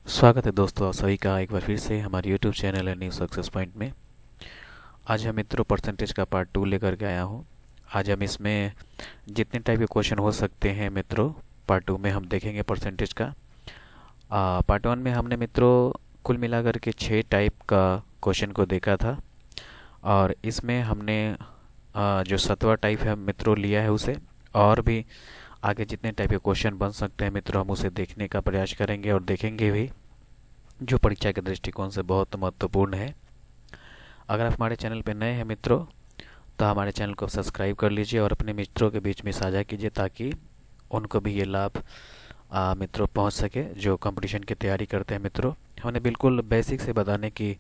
स्वागत है दोस्तों आप सभी का एक बार फिर से हमारे YouTube चैनल है न्यू सक्सेस पॉइंट में। आज हम मित्रों परसेंटेज का पार्ट 2 लेकर के आया हूँ। आज हम इसमें जितने टाइप के क्वेश्चन हो सकते हैं मित्रों पार्ट 2 में हम देखेंगे परसेंटेज का। पार्ट 1 में हमने मित्रों कुल मिलाकर के 6 टाइप का क्वेश्चन को देखा था और इसमें हमने जो 7वां टाइप है मित्रों लिया है उसे, और भी आगे जितने टाइप के क्वेश्चन बन सकते हैं मित्रों हम उसे देखने का प्रयास करेंगे और देखेंगे भी, जो परीक्षा के दृष्टिकोण से बहुत महत्वपूर्ण है। अगर आप हमारे चैनल पर नए हैं मित्रों तो हमारे चैनल को सब्सक्राइब कर लीजिए और अपने मित्रों के बीच में साझा कीजिए ताकि उनको भी ये लाभ मित्रों पहुंच सके जो कंपटीशन की तैयारी करते हैं। मित्रों हमने बिल्कुल बेसिक से बताने की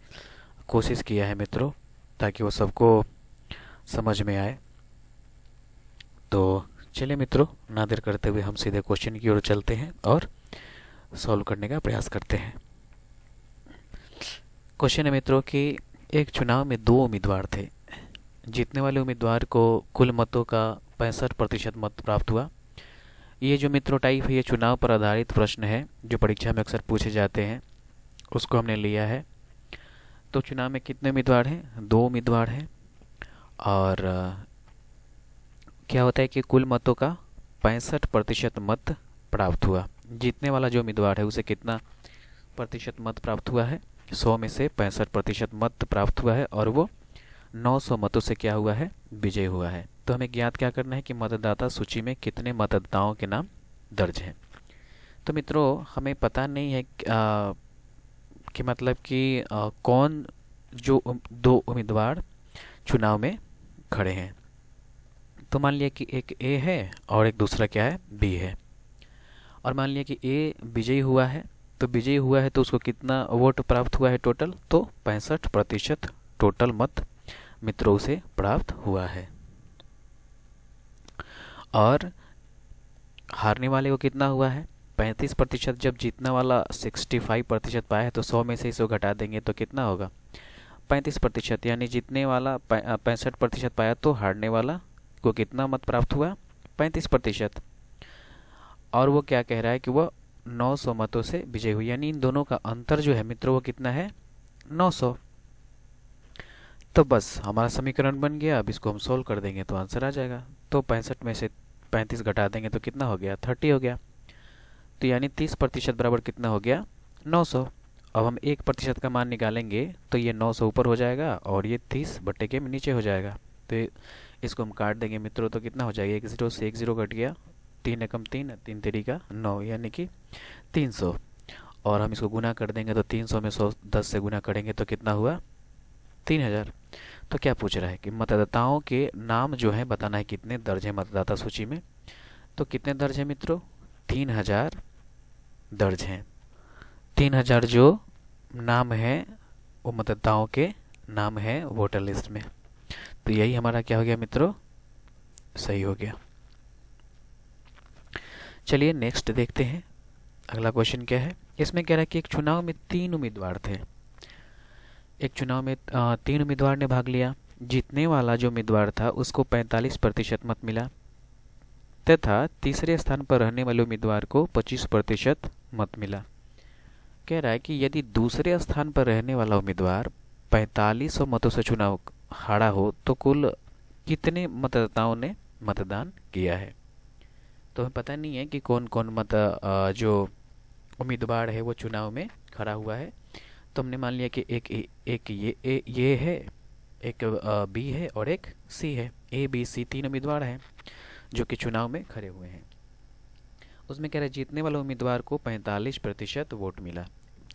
कोशिश किया है मित्रों ताकि वो सबको समझ में आए। तो चलिए मित्रों ना देर करते हुए हम सीधे क्वेश्चन की ओर चलते हैं और सॉल्व करने का प्रयास करते हैं। क्वेश्चन है मित्रों कि एक चुनाव में 2 उम्मीदवार थे। जीतने वाले उम्मीदवार को कुल मतों का 65% मत प्राप्त हुआ। ये जो मित्रों टाइप है ये चुनाव पर आधारित प्रश्न है जो परीक्षा में अक्सर पूछे जाते हैं, उसको हमने लिया है। तो चुनाव में कितने उम्मीदवार हैं? 2 उम्मीदवार हैं और क्या होता है कि कुल मतों का 65% मत प्राप्त हुआ। जीतने वाला जो उम्मीदवार है उसे कितना प्रतिशत मत प्राप्त हुआ है? 100 में से 65% मत प्राप्त हुआ है और वो 900 मतों से क्या हुआ है? विजय हुआ है। तो हमें ज्ञात क्या करना है कि मतदाता सूची में कितने मतदाताओं के नाम दर्ज हैं। तो मित्रों हमें पता नहीं है कि मतलब कि कौन जो 2 उम्मीदवार चुनाव में खड़े हैं। तो मान लिया कि एक ए है और एक दूसरा क्या है? बी है। और मान लिया कि ए विजयी हुआ है, तो विजयी हुआ है तो उसको कितना वोट प्राप्त हुआ है टोटल? तो 65% टोटल मत मित्रों से प्राप्त हुआ है। और हारने वाले को कितना हुआ है? 35%। जब जीतने वाला 65% पाया है तो 100 में से इसको घटा देंगे तो कितना होगा? 35%। यानी जीतने वाला 65% पाया तो हारने वाला को कितना मत प्राप्त हुआ? 35%। और वो क्या कह रहा है कि वह 900 मतों से विजय हुई, यानी इन दोनों का अंतर जो है मित्रों वो कितना है? 900। तो बस हमारा समीकरण बन गया। अब इसको हम सोल्व कर देंगे तो आंसर आ जाएगा। तो 65 में से 35 घटा देंगे तो कितना हो गया? 30 हो गया। तो यानी 30% बराबर कितना हो गया? 900। अब हम 1% का मान निकालेंगे तो ये 900 ऊपर हो जाएगा और ये 30 बट्टे के नीचे हो जाएगा। तो इसको हम काट देंगे मित्रों तो कितना हो जाएगा? एक जीरो से एक जीरो कट गया, 3 एकम 3, 3 तरीका 9, यानी कि 300। और हम इसको गुना कर देंगे तो 300 में 100 10 से गुना करेंगे तो कितना हुआ? 3000। तो क्या पूछ रहा है कि मतदाताओं के नाम जो है बताना है कितने दर्ज है मतदाता सूची में। तो कितने दर्ज है मित्रों? 3000 दर्ज हैं। 3000 जो नाम है वो मतदाताओं के नाम है वोटर लिस्ट में। तो यही हमारा क्या हो गया मित्रों? सही हो गया। चलिए नेक्स्ट देखते हैं। अगला क्वेश्चन क्या है? इसमें कह रहा है कि एक चुनाव में 3 उम्मीदवार थे। एक चुनाव में 3 उम्मीदवार ने भाग लिया। जीतने वाला जो उम्मीदवार था उसको 45% मत मिला तथा तीसरे स्थान पर रहने वाले उम्मीदवार को 25% मत मिला। कह रहा है कि यदि दूसरे स्थान पर रहने वाला उम्मीदवार 4500 मतों से चुनाव हारा हो तो कुल कितने मतदाताओं ने मतदान किया है। तो हमें पता नहीं है कि कौन कौन जो उम्मीदवार है वो चुनाव में खड़ा हुआ है। तो हमने मान लिया कि एक ये है, एक बी है और एक सी है। ए बी सी 3 उम्मीदवार हैं जो कि चुनाव में खड़े हुए हैं। उसमें कह रहे जीतने वाले उम्मीदवार को 45% वोट मिला।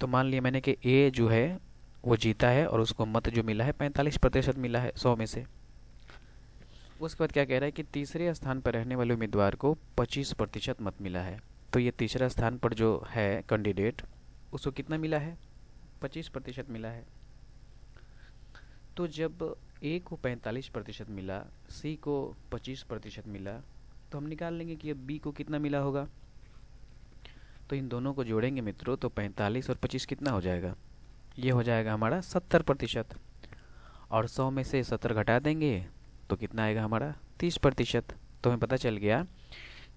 तो मान लिया मैंने कि ए जो है वो जीता है और उसको मत जो मिला है 45% मिला है 100 में से। उसके बाद क्या कह रहा है कि तीसरे स्थान पर रहने वाले उम्मीदवार को 25% मत मिला है। तो ये तीसरा स्थान पर जो है कैंडिडेट उसको कितना मिला है? 25% मिला है। तो जब ए को 45% मिला, सी को 25% मिला, तो हम निकाल लेंगे कि अब बी को कितना मिला होगा। तो इन दोनों को जोड़ेंगे मित्रों तो 45 और 25 कितना हो जाएगा? ये हो जाएगा हमारा 70%। और 100 में से 70 घटा देंगे तो कितना आएगा हमारा? 30%। तो हमें पता चल गया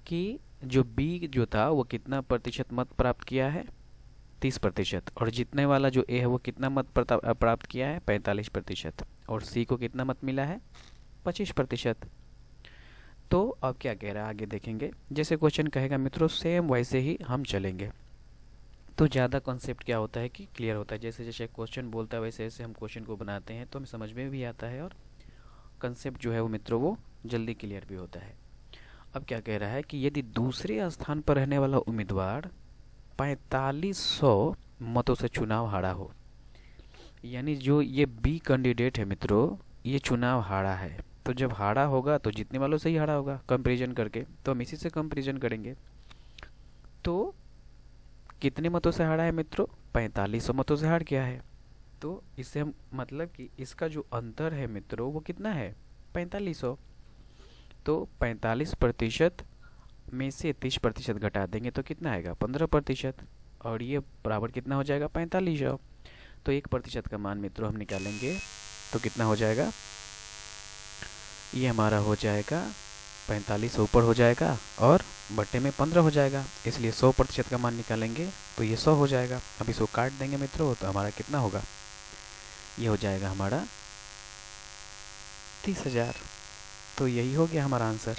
कि जो बी जो था वो कितना प्रतिशत मत प्राप्त किया है? 30%, और जीतने वाला जो ए है वो कितना मत प्राप्त किया है, 45%, और सी को कितना मत मिला है, 25%। तो अब क्या कह रहा है आगे देखेंगे। जैसे क्वेश्चन कहेगा मित्रों सेम वैसे ही हम चलेंगे, तो ज़्यादा कॉन्सेप्ट क्या होता है कि क्लियर होता है। जैसे जैसे क्वेश्चन बोलता है वैसे वैसे हम क्वेश्चन को बनाते हैं तो हमें समझ में भी आता है, और कंसेप्ट जो है वो मित्रों वो जल्दी क्लियर भी होता है। अब क्या कह रहा है कि यदि दूसरे स्थान पर रहने वाला उम्मीदवार 4500 मतों से चुनाव हारा हो, यानी जो ये बी कैंडिडेट है मित्रों, ये चुनाव हारा है, तो जब हारा होगा तो जीतने वालों से ही हारा होगा कंपेरिजन करके, तो हम इसी से कंपेरिजन करेंगे। तो कितने मतों से हारा है मित्रों, 4500 मतों से हार गया है। तो इससे हम मतलब कि इसका जो अंतर है मित्रों वो कितना है, 4500। तो 45% में से 30% घटा देंगे तो कितना आएगा, 15%, और ये बराबर कितना हो जाएगा, 4500। तो 1% का मान मित्रों हम निकालेंगे तो कितना हो जाएगा, ये हमारा हो जाएगा 45 ऊपर हो जाएगा और बट्टे में 15 हो जाएगा, इसलिए 100% का मान निकालेंगे तो ये 100 हो जाएगा। अब इसको काट देंगे मित्रों तो हमारा कितना होगा, ये हो जाएगा हमारा 30,000। तो यही हो गया हमारा आंसर।